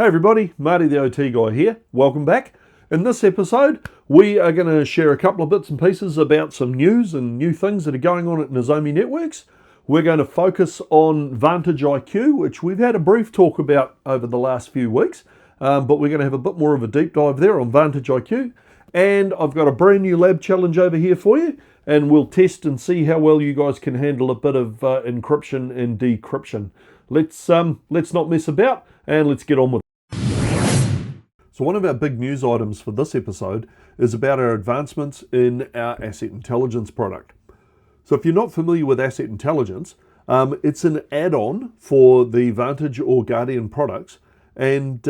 Hey everybody, Marty the OT guy here. Welcome back. In this episode, we are going to share a couple of bits and pieces about some news and new things that are going on at Nozomi Networks. We're going to focus on Vantage IQ, which we've had a brief talk about over the last few weeks, but we're going to have a bit more of a deep dive there on Vantage IQ. And I've got a brand new lab challenge over here for you, and we'll test and see how well you guys can handle a bit of encryption and decryption. Let's not mess about and let's get on with it. So one of our big news items for this episode is about our advancements in our asset intelligence product. So if you're not familiar with asset intelligence, it's an add-on for the Vantage or Guardian products, and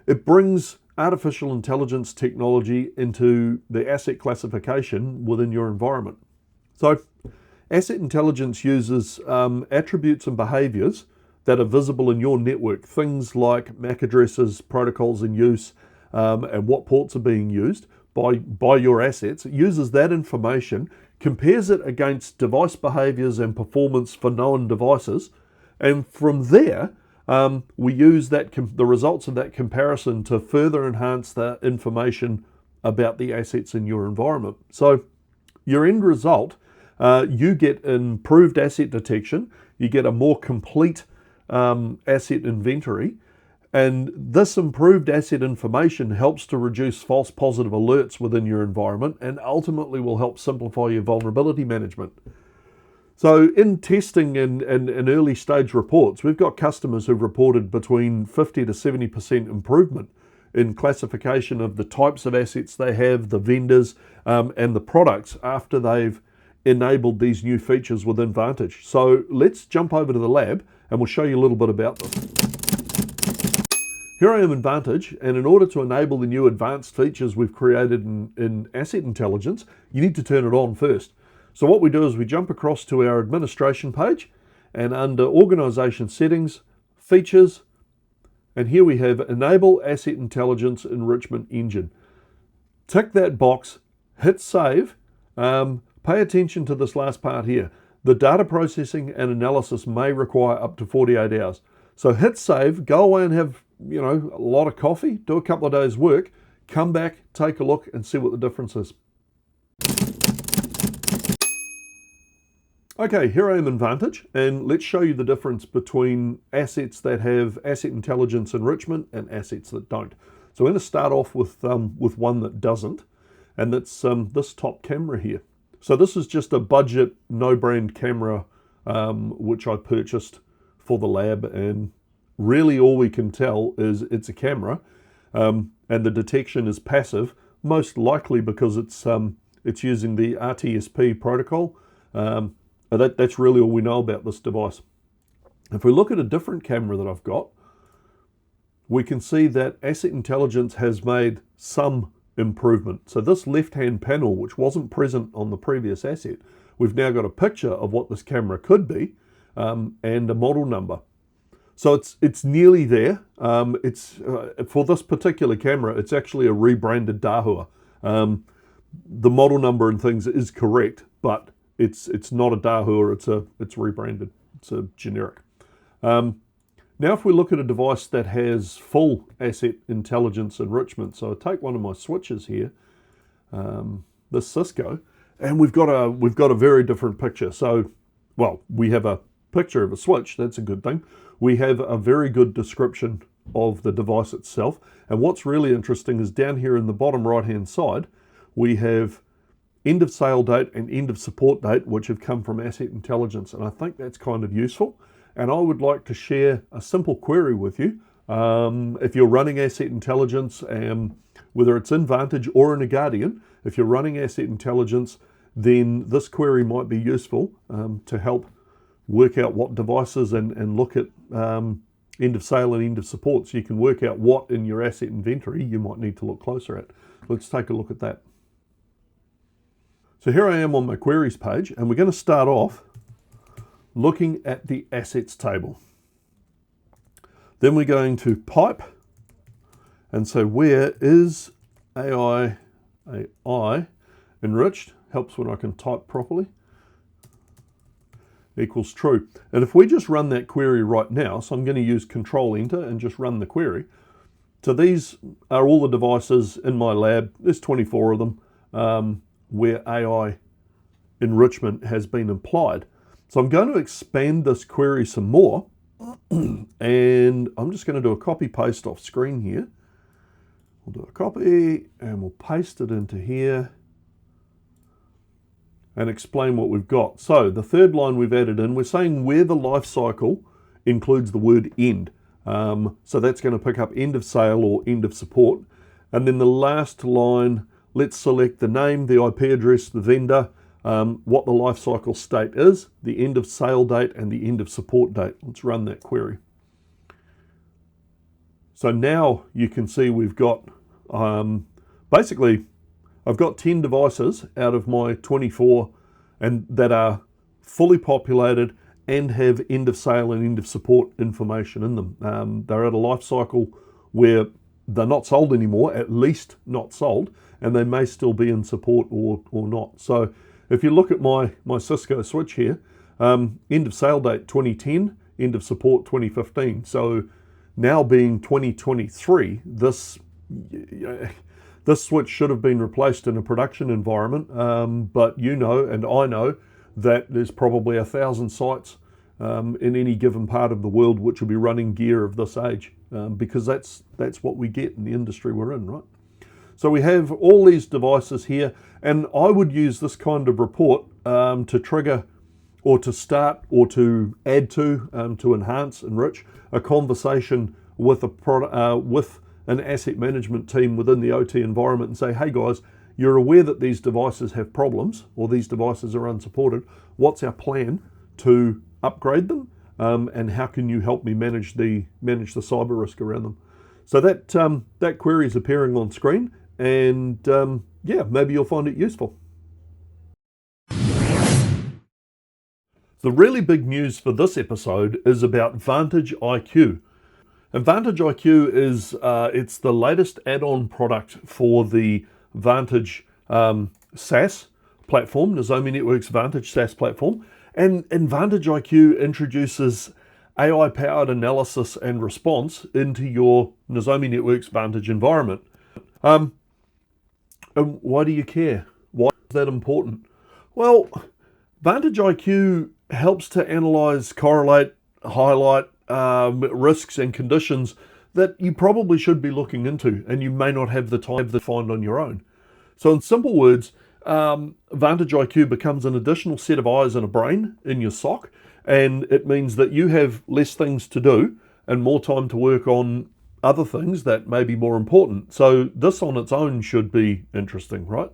it brings artificial intelligence technology into the asset classification within your environment. So asset intelligence uses attributes and behaviors that are visible in your network, things like MAC addresses, protocols in use, and what ports are being used by your assets. It uses that information, compares it against device behaviors and performance for known devices, and from there, we use the results of that comparison to further enhance the information about the assets in your environment. So your end result, you get improved asset detection, you get a more complete asset inventory, and this improved asset information helps to reduce false positive alerts within your environment and ultimately will help simplify your vulnerability management. So in testing and early stage reports, we've got customers who've reported between 50 to 70% improvement in classification of the types of assets they have, the vendors, and the products after they've enabled these new features within Vantage. So let's jump over to the lab and we'll show you a little bit about this. Here I am in Vantage, and in order to enable the new advanced features we've created in asset intelligence, you need to turn it on first. So what we do is we jump across to our administration page, and under organization settings, features, and here we have enable asset intelligence enrichment engine. Tick that box, hit save, pay attention to this last part here. The data processing and analysis may require up to 48 hours. So hit save, go away and have, a lot of coffee, do a couple of days work, come back, take a look and see what the difference is. Okay, here I am in Vantage, and let's show you the difference between assets that have asset intelligence enrichment and assets that don't. So we're going to start off with one that doesn't, and that's this top camera here. So this is just a budget, no-brand camera, which I purchased for the lab, and really all we can tell is it's a camera, and the detection is passive, most likely because it's using the RTSP protocol. That's really all we know about this device. If we look at a different camera that I've got, we can see that asset intelligence has made some improvement. So this left-hand panel, which wasn't present on the previous asset, we've now got a picture of what this camera could be, and a model number. So it's nearly there. For this particular camera, it's actually a rebranded Dahua. The model number and things is correct, but it's not a Dahua. It's rebranded. It's a generic. Now, if we look at a device that has full asset intelligence enrichment, so I take one of my switches here, this Cisco, and we've got a very different picture. So, well, we have a picture of a switch. That's a good thing. We have a very good description of the device itself. And what's really interesting is down here in the bottom right-hand side, we have end of sale date and end of support date, which have come from asset intelligence. And I think that's kind of useful. And I would like to share a simple query with you. If you're running asset intelligence, whether it's in Vantage or in a Guardian, if you're running asset intelligence, then this query might be useful to help work out what devices and look at end of sale and end of support, so you can work out what in your asset inventory you might need to look closer at. Let's take a look at that. So here I am on my queries page, and we're going to start off looking at the assets table. Then we're going to pipe and say, where is AI enriched? Helps when I can type properly. Equals true. And if we just run that query right now, so I'm going to use Control Enter and just run the query, So these are all the devices in my lab. There's 24 of them where AI enrichment has been applied. So I'm going to expand this query some more, and I'm just going to do a copy paste off screen here. We'll do a copy and we'll paste it into here and explain what we've got. So the third line we've added in, we're saying where the life cycle includes the word end. So that's going to pick up end of sale or end of support. And then the last line, let's select the name, the IP address, the vendor, what the life cycle state is, the end of sale date and the end of support date. Let's run that query. So now you can see we've got, basically, I've got 10 devices out of my 24 and that are fully populated and have end of sale and end of support information in them. They're at a life cycle where they're not sold anymore, at least not sold, and they may still be in support or not. So if you look at my Cisco switch here, end of sale date 2010, end of support 2015. So now being 2023, this switch should have been replaced in a production environment, but you know and I know that there's probably 1,000 sites in any given part of the world which will be running gear of this age, because that's what we get in the industry we're in, right? So we have all these devices here, and I would use this kind of report to trigger or to start or to add to enhance, enrich a conversation with an asset management team within the OT environment and say, hey guys, you're aware that these devices have problems or these devices are unsupported. What's our plan to upgrade them? And how can you help me manage the cyber risk around them? So that query is appearing on screen, and yeah, maybe you'll find it useful. The really big news for this episode is about Vantage IQ. And Vantage IQ is it's the latest add-on product for the Vantage SaaS platform, Nozomi Network's Vantage SaaS platform. And Vantage IQ introduces AI-powered analysis and response into your Nozomi Network's Vantage environment. And why do you care? Why is that important? Well, Vantage IQ helps to analyze, correlate, highlight risks and conditions that you probably should be looking into and you may not have the time to find on your own. So in simple words, Vantage IQ becomes an additional set of eyes and a brain in your SOC, and it means that you have less things to do and more time to work on other things that may be more important. So this on its own should be interesting, right?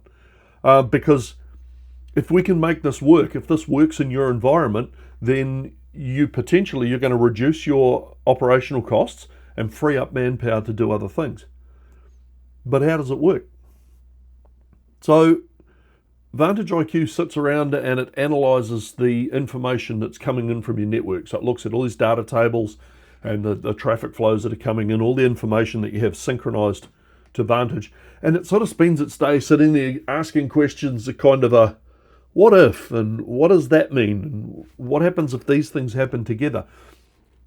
Because if we can make this work, if this works in your environment, then you're going to reduce your operational costs and free up manpower to do other things. But how does it work? So Vantage IQ sits around and it analyzes the information that's coming in from your network. So it looks at all these data tables and the traffic flows that are coming in, all the information that you have synchronized to Vantage. And it sort of spends its day sitting there asking questions, a kind of a what if, and what does that mean? And what happens if these things happen together?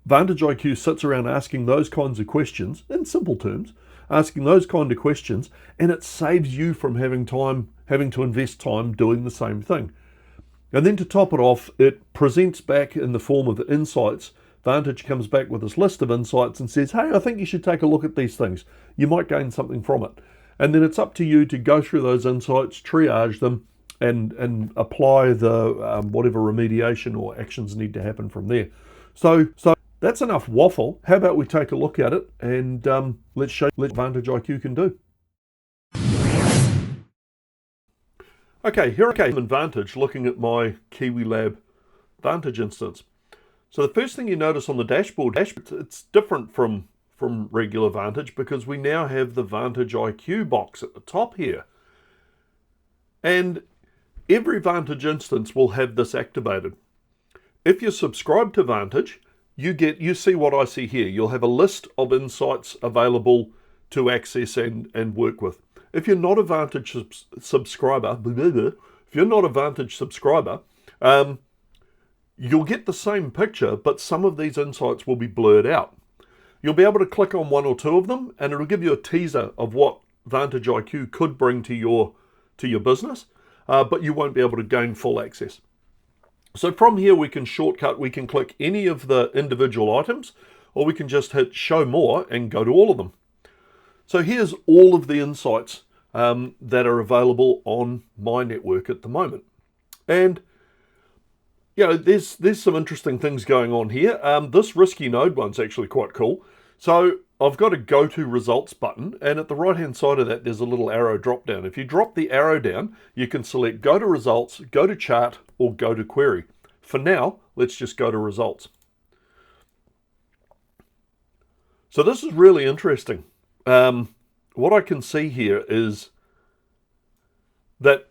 Vantage IQ sits around asking those kinds of questions, in simple terms, asking those kind of questions, and it saves you from having to invest time doing the same thing. And then to top it off, it presents back in the form of insights. Vantage comes back with this list of insights and says, hey, I think you should take a look at these things. You might gain something from it. And then it's up to you to go through those insights, triage them, and apply the whatever remediation or actions need to happen from there. So that's enough waffle. How about we take a look at it and let's show you what Vantage IQ can do. Okay, here I am in Vantage looking at my Kiwi Lab Vantage instance. So the first thing you notice on the dashboard, it's different from regular Vantage because we now have the Vantage IQ box at the top here. And every Vantage instance will have this activated. If you subscribe to Vantage, you see what I see here. You'll have a list of insights available to access and work with. If you're not a Vantage subscriber, you'll get the same picture, but some of these insights will be blurred out. You'll be able to click on one or two of them, and it'll give you a teaser of what Vantage IQ could bring to your business, but you won't be able to gain full access. So from here we can shortcut, we can click any of the individual items, or we can just hit show more and go to all of them. So here's all of the insights that are available on my network at the moment. And you know, there's some interesting things going on here. This risky node one's actually quite cool. So I've got a go to results button, and at the right hand side of that there's a little arrow drop down. If you drop the arrow down, you can select go to results, go to chart, or go to query. For now, let's just go to results. So this is really interesting. What I can see here is that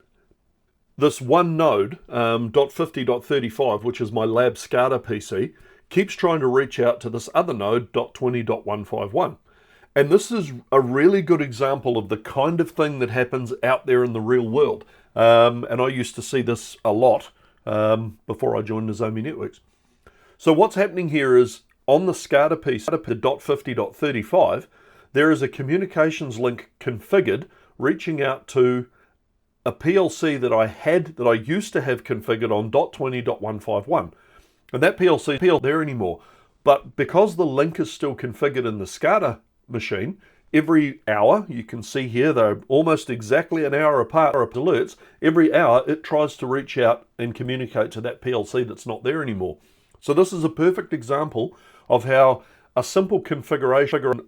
this one node, .50.35, which is my lab SCADA PC, keeps trying to reach out to this other node, .20.151. And this is a really good example of the kind of thing that happens out there in the real world. And I used to see this a lot before I joined Nozomi Networks. So what's happening here is on the SCADA piece, the .50.35, there is a communications link configured reaching out to a PLC that I used to have configured on .20.151. And that PLC isn't there anymore. But because the link is still configured in the SCADA machine, every hour, you can see here, they're almost exactly an hour apart, alerts, every hour it tries to reach out and communicate to that PLC that's not there anymore. So this is a perfect example of how a simple configuration,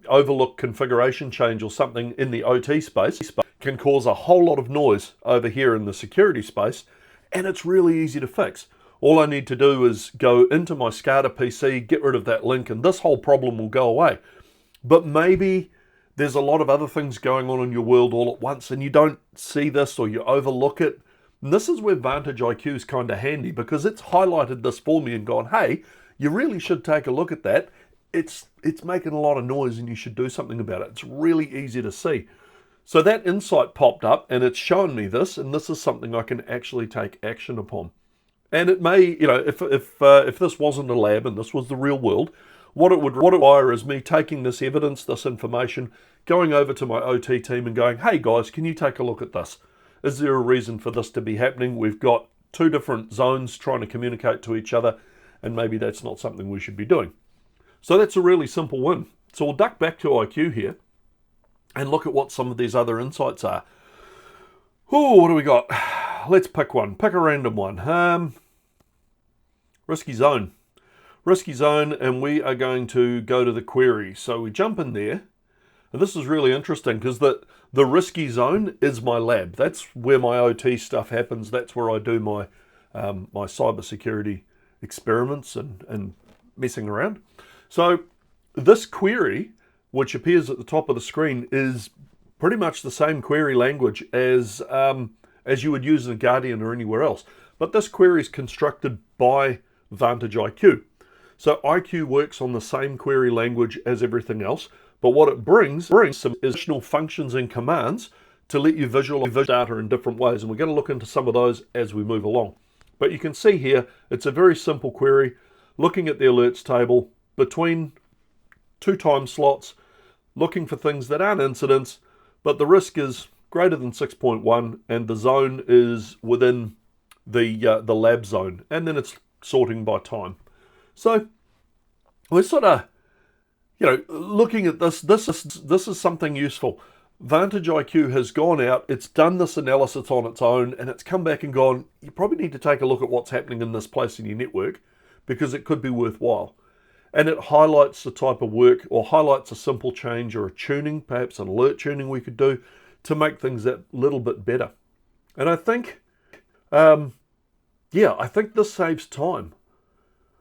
overlook configuration change or something in the OT space can cause a whole lot of noise over here in the security space, and it's really easy to fix. All I need to do is go into my SCADA PC, get rid of that link, and this whole problem will go away. But maybe there's a lot of other things going on in your world all at once, and you don't see this or you overlook it. And this is where Vantage IQ is kind of handy, because it's highlighted this for me and gone, hey, you really should take a look at that. It's making a lot of noise and you should do something about it. It's really easy to see. So that insight popped up and it's shown me this, and this is something I can actually take action upon. And it may, you know, if this wasn't a lab and this was the real world, what it would require is me taking this evidence, this information, going over to my OT team and going, hey guys, can you take a look at this? Is there a reason for this to be happening? We've got two different zones trying to communicate to each other, and maybe that's not something we should be doing. So that's a really simple win. So we'll duck back to IQ here and look at what some of these other insights are. Oh, what do we got? Let's pick one. Pick a random one. Risky zone. Risky zone, and we are going to go to the query. So we jump in there. And this is really interesting because the risky zone is my lab. That's where my OT stuff happens. That's where I do my my cybersecurity experiments and messing around. So this query, which appears at the top of the screen, is pretty much the same query language as you would use in a Guardian or anywhere else. But this query is constructed by Vantage IQ. So IQ works on the same query language as everything else, but what it brings some additional functions and commands to let you visualize data in different ways. And we're going to look into some of those as we move along. But you can see here, it's a very simple query, looking at the alerts table between two time slots, looking for things that aren't incidents, but the risk is greater than 6.1 and the zone is within the lab zone, and then it's sorting by time. So we're sort of, you know, looking at this is something useful. Vantage IQ has gone out, it's done this analysis on its own, and it's come back and gone, you probably need to take a look at what's happening in this place in your network because it could be worthwhile. And it highlights the type of work, or highlights a simple change or a tuning, perhaps an alert tuning we could do to make things that little bit better. And I think, I think this saves time.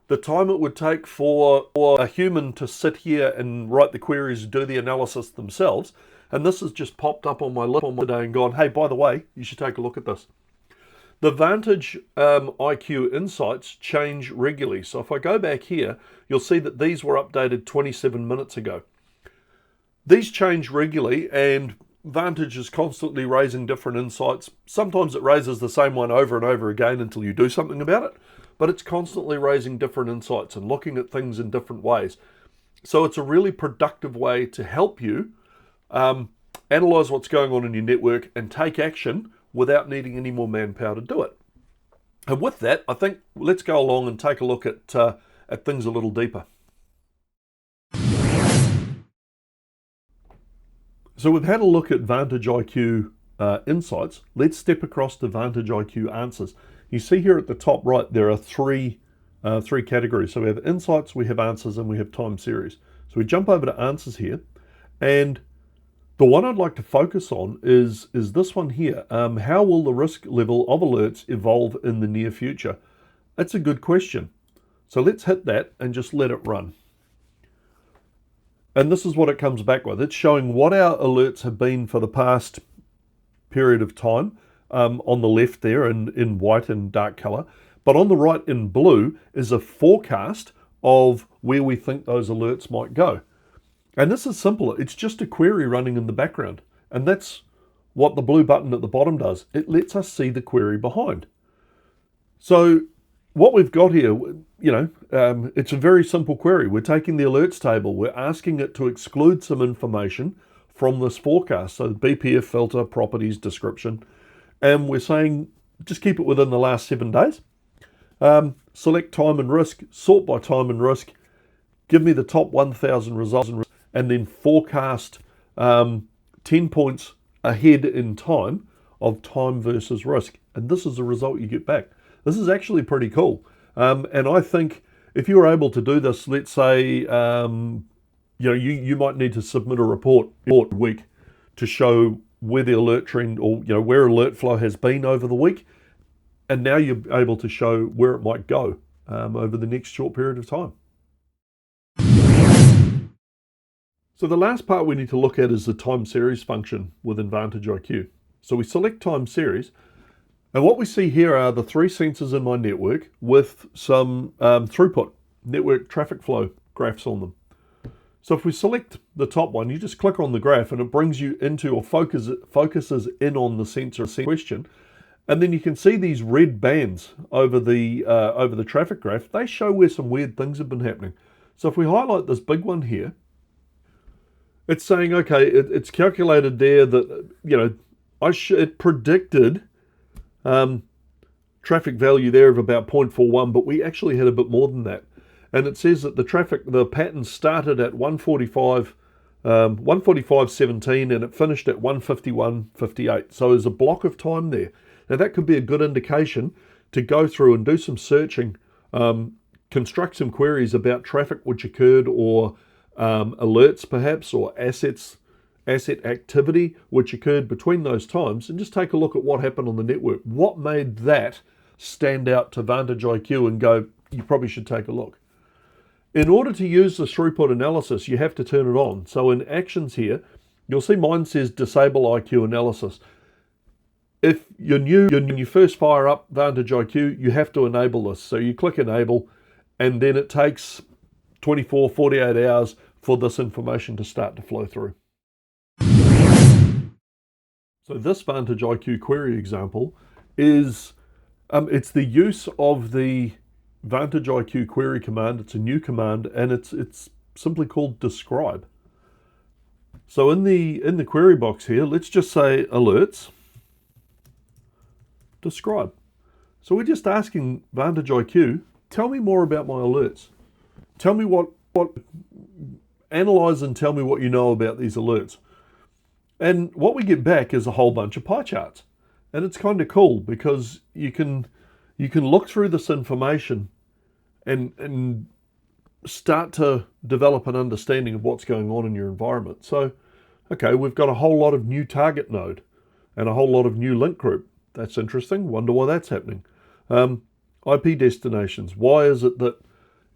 The time it would take for a human to sit here and write the queries, do the analysis themselves, and this has just popped up on my list today and gone, hey, by the way, you should take a look at this. The Vantage IQ insights change regularly. So if I go back here, you'll see that these were updated 27 minutes ago. These change regularly, and Vantage is constantly raising different insights. Sometimes it raises the same one over and over again until you do something about it, but it's constantly raising different insights and looking at things in different ways. So it's a really productive way to help you analyze what's going on in your network and take action without needing any more manpower to do it. And with that, I think let's go along and take a look at things a little deeper. So we've had a look at Vantage IQ insights. Let's step across to Vantage IQ answers. You see here at the top right, there are three categories. So we have insights, we have answers, and we have time series. So we jump over to answers here, and the one I'd like to focus on is this one here. How will the risk level of alerts evolve in the near future? That's a good question. So let's hit that and just let it run. And this is what it comes back with. It's showing what our alerts have been for the past period of time on the left there in white and dark color. But on the right in blue is a forecast of where we think those alerts might go. And this is simple. It's just a query running in the background. And that's what the blue button at the bottom does. It lets us see the query behind. So what we've got here, it's a very simple query. We're taking the alerts table. We're asking it to exclude some information from this forecast. So BPF filter, properties, description. And we're saying, just keep it within the last 7 days. Select time and risk, sort by time and risk. Give me the top 1,000 results and then forecast 10 points ahead in time of time versus risk. And this is the result you get back. This is actually pretty cool. And I think if you're able to do this, let's say, you might need to submit a report every week to show where the alert trend or, where alert flow has been over the week. And now you're able to show where it might go over the next short period of time. So the last part we need to look at is the time series function within Vantage IQ. So we select time series, and what we see here are the 3 sensors in my network with some throughput, network traffic flow graphs on them. So if we select the top one, you just click on the graph and it brings you into or focuses in on the sensor question. And then you can see these red bands over the traffic graph. They show where some weird things have been happening. So if we highlight this big one here, it's saying, okay, it's calculated there that, it predicted traffic value there of about 0.41, but we actually had a bit more than that. And it says that the pattern started at 145.17 and it finished at 151.58. So there's a block of time there. Now that could be a good indication to go through and do some searching, construct some queries about traffic which occurred or alerts perhaps, or asset activity which occurred between those times, and just take a look at what happened on the network. What made that stand out to Vantage IQ and go, you probably should take a look. In order to use the throughput analysis, you have to turn it on. So in actions here, you'll see mine says disable IQ analysis. If you're new, when you first fire up Vantage IQ, you have to enable this. So you click enable, and then it takes 24, 48 hours for this information to start to flow through. So this Vantage IQ query example is, it's the use of the Vantage IQ query command. It's a new command, and it's simply called describe. So in the query box here, let's just say alerts, describe. So we're just asking Vantage IQ, tell me more about my alerts. Tell me analyze and tell me what you know about these alerts. And what we get back is a whole bunch of pie charts. And it's kind of cool because you can look through this information and start to develop an understanding of what's going on in your environment. So, okay, we've got a whole lot of new target node and a whole lot of new link group. That's interesting. Wonder why that's happening. IP destinations. Why is it that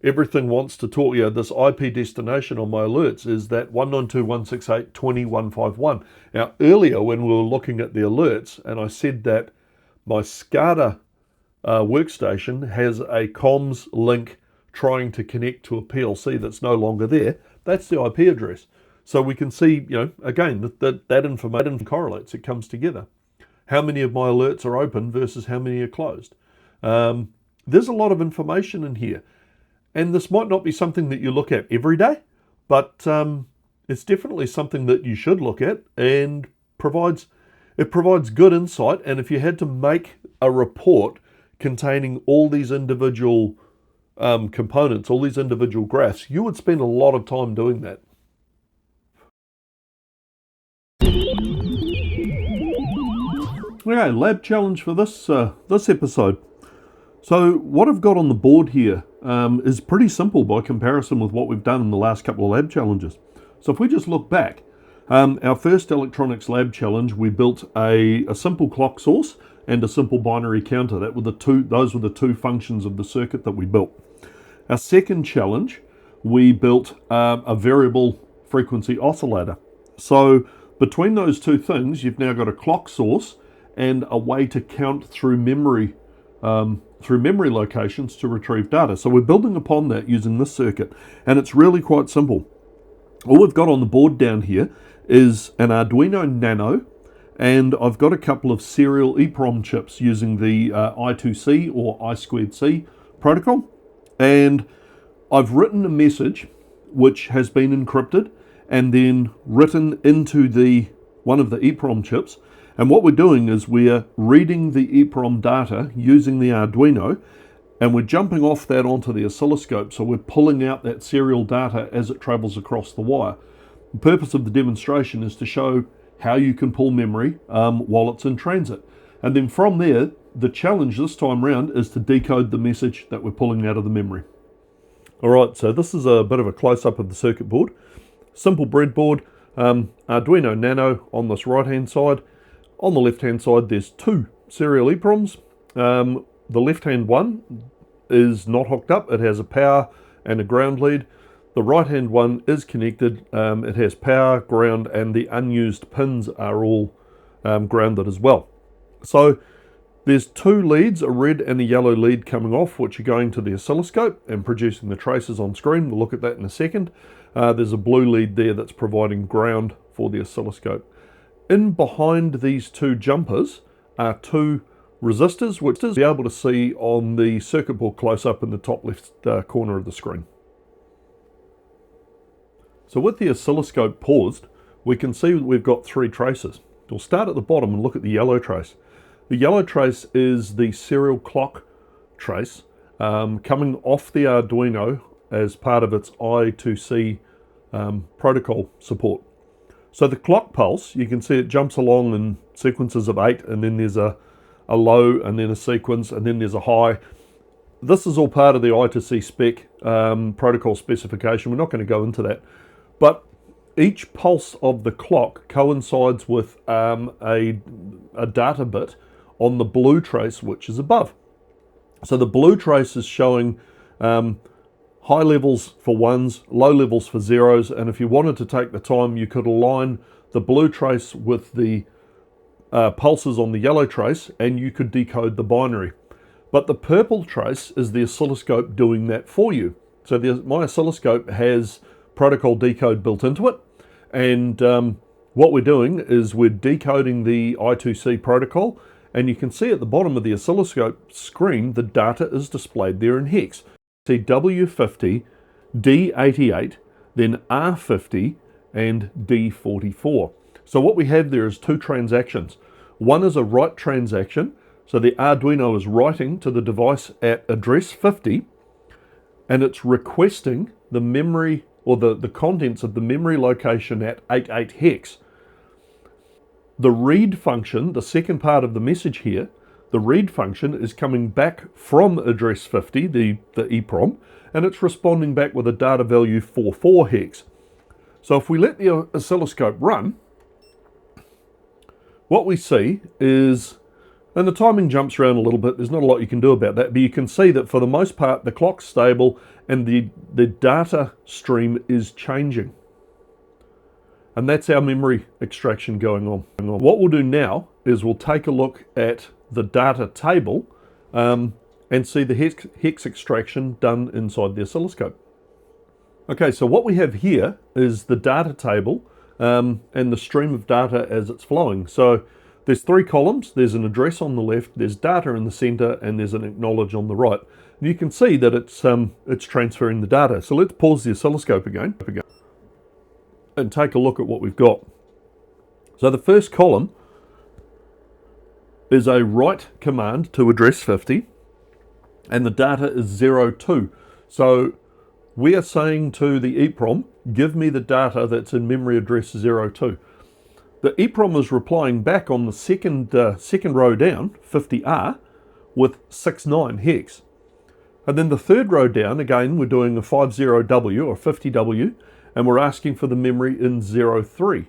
everything wants to talk, this IP destination on my alerts is that 192.168.20.151. Now, earlier when we were looking at the alerts, and I said that my SCADA workstation has a comms link trying to connect to a PLC that's no longer there, that's the IP address. So we can see, again, that information correlates, it comes together. How many of my alerts are open versus how many are closed. There's a lot of information in here. And this might not be something that you look at every day, but it's definitely something that you should look at, and provides good insight. And if you had to make a report containing all these individual components, all these individual graphs, you would spend a lot of time doing that. Okay, lab challenge for this episode. So what I've got on the board here is pretty simple by comparison with what we've done in the last couple of lab challenges. So if we just look back, our first electronics lab challenge, we built a simple clock source and a simple binary counter. Those were the two functions of the circuit that we built. Our second challenge, we built a variable frequency oscillator. So between those two things, you've now got a clock source and a way to count through memory locations to retrieve data. So we're building upon that using this circuit, and it's really quite simple. All we've got on the board down here is an Arduino Nano, and I've got a couple of serial EEPROM chips using the I2C or I2C protocol, and I've written a message which has been encrypted and then written into one of the EEPROM chips. And what we're doing is we're reading the EEPROM data using the Arduino, and we're jumping off that onto the oscilloscope. So we're pulling out that serial data as it travels across the wire. The purpose of the demonstration is to show how you can pull memory while it's in transit. And then from there, the challenge this time around is to decode the message that we're pulling out of the memory. All right, so this is a bit of a close-up of the circuit board. Simple breadboard, Arduino Nano on this right-hand side. On the left-hand side, there's two serial EEPROMs. The left-hand one is not hooked up. It has a power and a ground lead. The right-hand one is connected. It has power, ground, and the unused pins are all grounded as well. So there's two leads, a red and a yellow lead coming off, which are going to the oscilloscope and producing the traces on screen. We'll look at that in a second. There's a blue lead there that's providing ground for the oscilloscope. In behind these two jumpers are two resistors, which you'll be able to see on the circuit board close-up in the top left corner of the screen. So with the oscilloscope paused, we can see that we've got three traces. We'll start at the bottom and look at the yellow trace. The yellow trace is the serial clock trace coming off the Arduino as part of its I2C protocol support. So the clock pulse, you can see it jumps along in sequences of 8, and then there's a low, and then a sequence, and then there's a high. This is all part of the I2C spec protocol specification. We're not going to go into that. But each pulse of the clock coincides with a data bit on the blue trace, which is above. So the blue trace is showing high levels for ones, low levels for zeros, and if you wanted to take the time, you could align the blue trace with the pulses on the yellow trace, and you could decode the binary. But the purple trace is the oscilloscope doing that for you. So my oscilloscope has protocol decode built into it, and what we're doing is we're decoding the I2C protocol, and you can see at the bottom of the oscilloscope screen the data is displayed there in hex. See W50, D88, then R50 and D44. So what we have there is two transactions. One is a write transaction, so the Arduino is writing to the device at address 50, and it's requesting the memory or the contents of the memory location at 88 hex. The read function, the second part of the message here, the read function is coming back from address 50, the EEPROM, and it's responding back with a data value 44 hex. So if we let the oscilloscope run, what we see is, and the timing jumps around a little bit, there's not a lot you can do about that, but you can see that for the most part the clock's stable and the data stream is changing. And that's our memory extraction going on. What we'll do now is we'll take a look at the data table and see the hex extraction done inside the oscilloscope. Okay, so what we have here is the data table and the stream of data as it's flowing. So there's three columns. There's an address on the left, there's data in the center, and there's an acknowledge on the right. And you can see that it's transferring the data. So let's pause the oscilloscope again. and take a look at what we've got. So the first column is a write command to address 50, and the data is 02. So we are saying to the EEPROM, give me the data that's in memory address 02. The EEPROM is replying back on the second row down, 50R, with 69 hex. And then the third row down, again, we're doing a 50W or 50W, and we're asking for the memory in 03.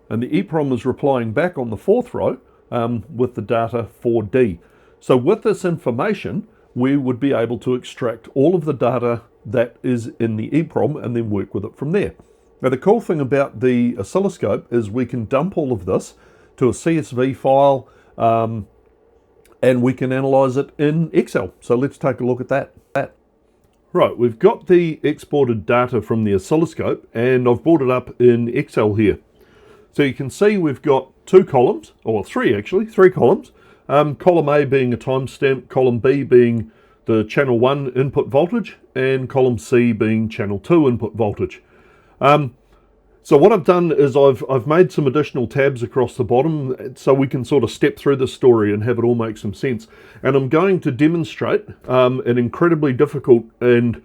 And the EEPROM is replying back on the fourth row with the data 4D. So with this information, we would be able to extract all of the data that is in the EEPROM and then work with it from there. Now the cool thing about the oscilloscope is we can dump all of this to a CSV file and we can analyze it in Excel. So let's take a look at that. Right, we've got the exported data from the oscilloscope and I've brought it up in Excel here. So you can see we've got two columns, or three columns. Column A being a timestamp, column B being the channel 1 input voltage, and column C being channel 2 input voltage. So what I've done is I've made some additional tabs across the bottom so we can sort of step through the story and have it all make some sense. And I'm going to demonstrate an incredibly difficult and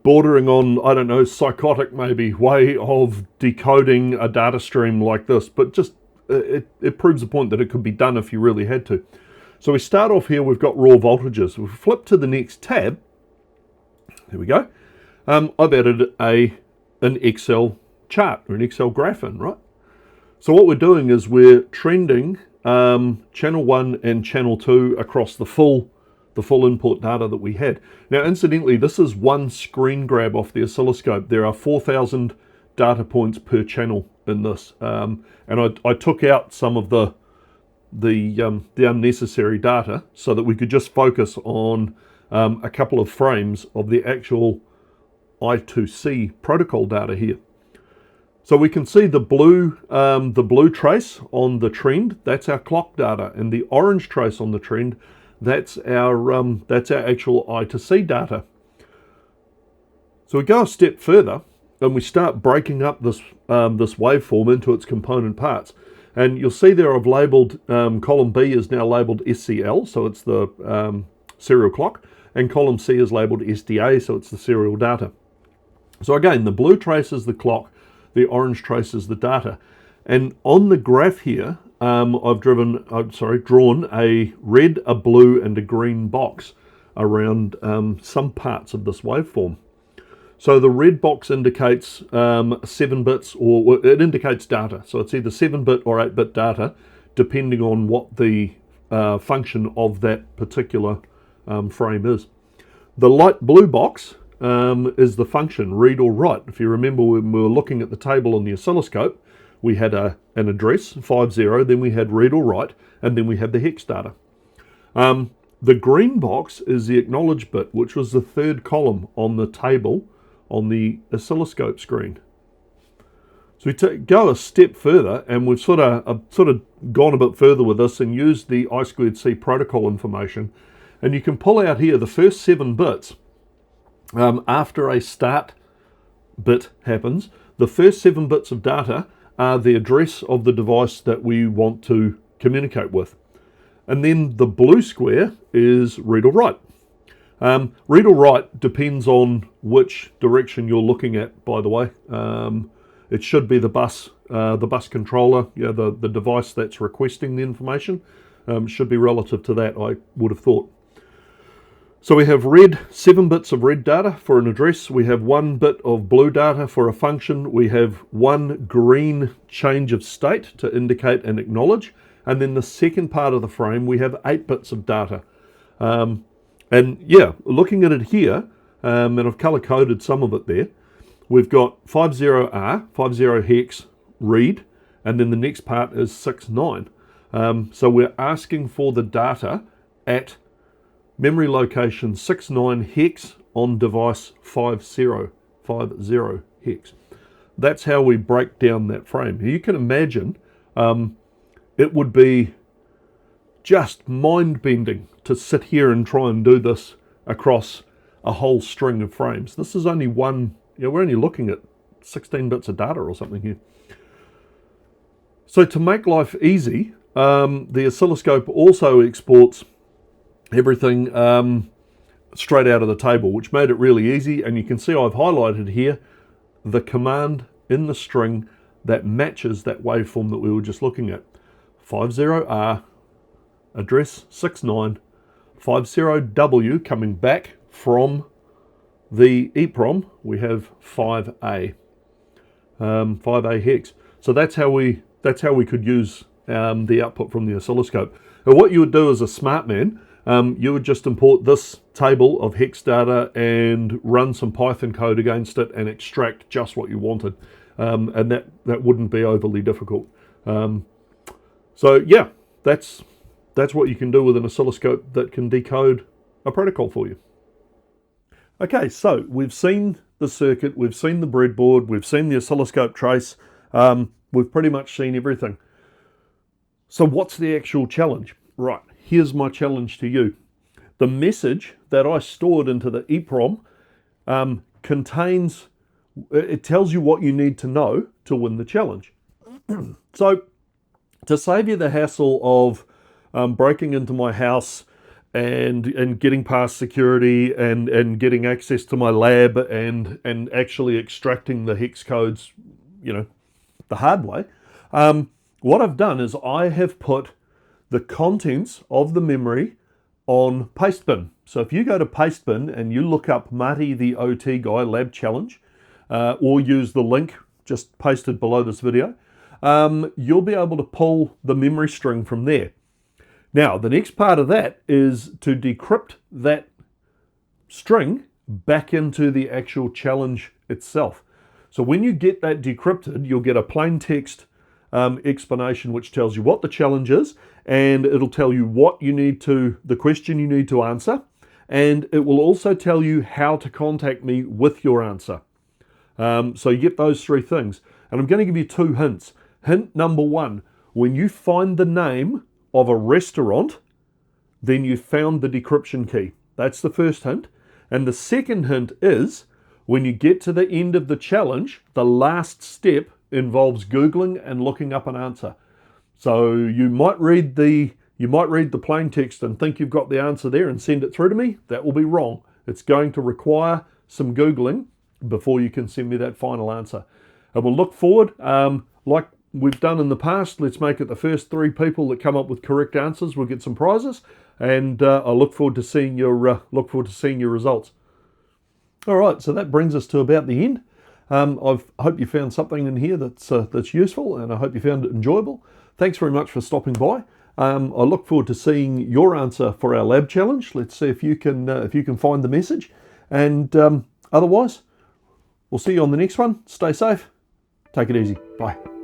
bordering on, I don't know, psychotic maybe way of decoding a data stream like this, but just it proves the point that it could be done if you really had to. So we start off here, we've got raw voltages. We flip to the next tab. There we go. I've added an Excel chart or an Excel graph in, right? So what we're doing is we're trending channel 1 and channel 2 across the full input data that we had. Now, incidentally, this is one screen grab off the oscilloscope. There are 4,000 data points per channel in this, and I took out some of the unnecessary data so that we could just focus on a couple of frames of the actual I2C protocol data here. So we can see the blue trace on the trend. That's our clock data, and the orange trace on the trend. That's our actual I2C data. So we go a step further and we start breaking up this waveform into its component parts. And you'll see there I've labeled column B is now labeled SCL, so it's the serial clock, and column C is labeled SDA, so it's the serial data. So again, the blue trace is the clock, the orange trace is the data. And on the graph here, I've drawn a red, a blue, and a green box around some parts of this waveform. So the red box indicates 7 bits, or it indicates data. So it's either 7-bit or 8-bit data, depending on what the function of that particular frame is. The light blue box is the function, read or write. If you remember when we were looking at the table on the oscilloscope, we had an address, 50, then we had read or write, and then we had the hex data. The green box is the acknowledge bit, which was the third column on the table on the oscilloscope screen. So we go a step further, and we've sort of gone a bit further with this and used the I2C protocol information. And you can pull out here the first 7 bits after a start bit happens. The first 7 bits of data are the address of the device that we want to communicate with. And then the blue square is read or write. Read or write depends on which direction you're looking at, by the way. It should be the bus controller, the device that's requesting the information. Should be relative to that, I would have thought. So we have 7 bits of red data for an address. We have 1 bit of blue data for a function. We have 1 green change of state to indicate and acknowledge. And then the second part of the frame, we have 8 bits of data. And yeah, looking at it here, and I've color-coded some of it there, we've got 50R, 50 hex, read, and then the next part is 69. So we're asking for the data at memory location 69 hex on device 50 hex. That's how we break down that frame. You can imagine it would be just mind-bending to sit here and try and do this across a whole string of frames. This is only one, we're only looking at 16 bits of data or something here. So to make life easy, the oscilloscope also exports everything straight out of the table, which made it really easy. And you can see I've highlighted here the command in the string that matches that waveform that we were just looking at. 50R, address 6950W coming back from the EEPROM. We have 5A, 5A hex. So that's how we could use the output from the oscilloscope. Now what you would do as a smart man, you would just import this table of hex data and run some Python code against it and extract just what you wanted. And that wouldn't be overly difficult. So yeah, that's what you can do with an oscilloscope that can decode a protocol for you. Okay, so we've seen the circuit, we've seen the breadboard, we've seen the oscilloscope trace, we've pretty much seen everything. So what's the actual challenge? Right, here's my challenge to you. The message that I stored into the EEPROM contains, it tells you what you need to know to win the challenge. So to save you the hassle of breaking into my house and getting past security and getting access to my lab and actually extracting the hex codes, you know, the hard way, what I've done is I have put the contents of the memory on pastebin. So if you go to pastebin and you look up Marty the OT guy lab challenge, or use the link just pasted below this video, you'll be able to pull the memory string from there. Now, the next part of that is to decrypt that string back into the actual challenge itself. So when you get that decrypted, you'll get a plain text explanation which tells you what the challenge is, and it'll tell you what you need to, the question you need to answer, and it will also tell you how to contact me with your answer. So you get those three things. And I'm going to give you two hints. Hint number one, when you find the name of a restaurant, then you found the decryption key. That's the first hint. And the second hint is, when you get to the end of the challenge, the last step involves Googling and looking up an answer. So you might read the plain text and think you've got the answer there and send it through to me. That will be wrong. It's going to require some Googling before you can send me that final answer. And we'll look forward, like we've done in the past. Let's make it the first 3 people that come up with correct answers will get some prizes. And I look forward to seeing your results. All right, so that brings us to about the end. I hope you found something in here that's useful, and I hope you found it enjoyable. Thanks very much for stopping by. I look forward to seeing your answer for our lab challenge. Let's see if you can find the message. And otherwise, we'll see you on the next one. Stay safe. Take it easy. Bye.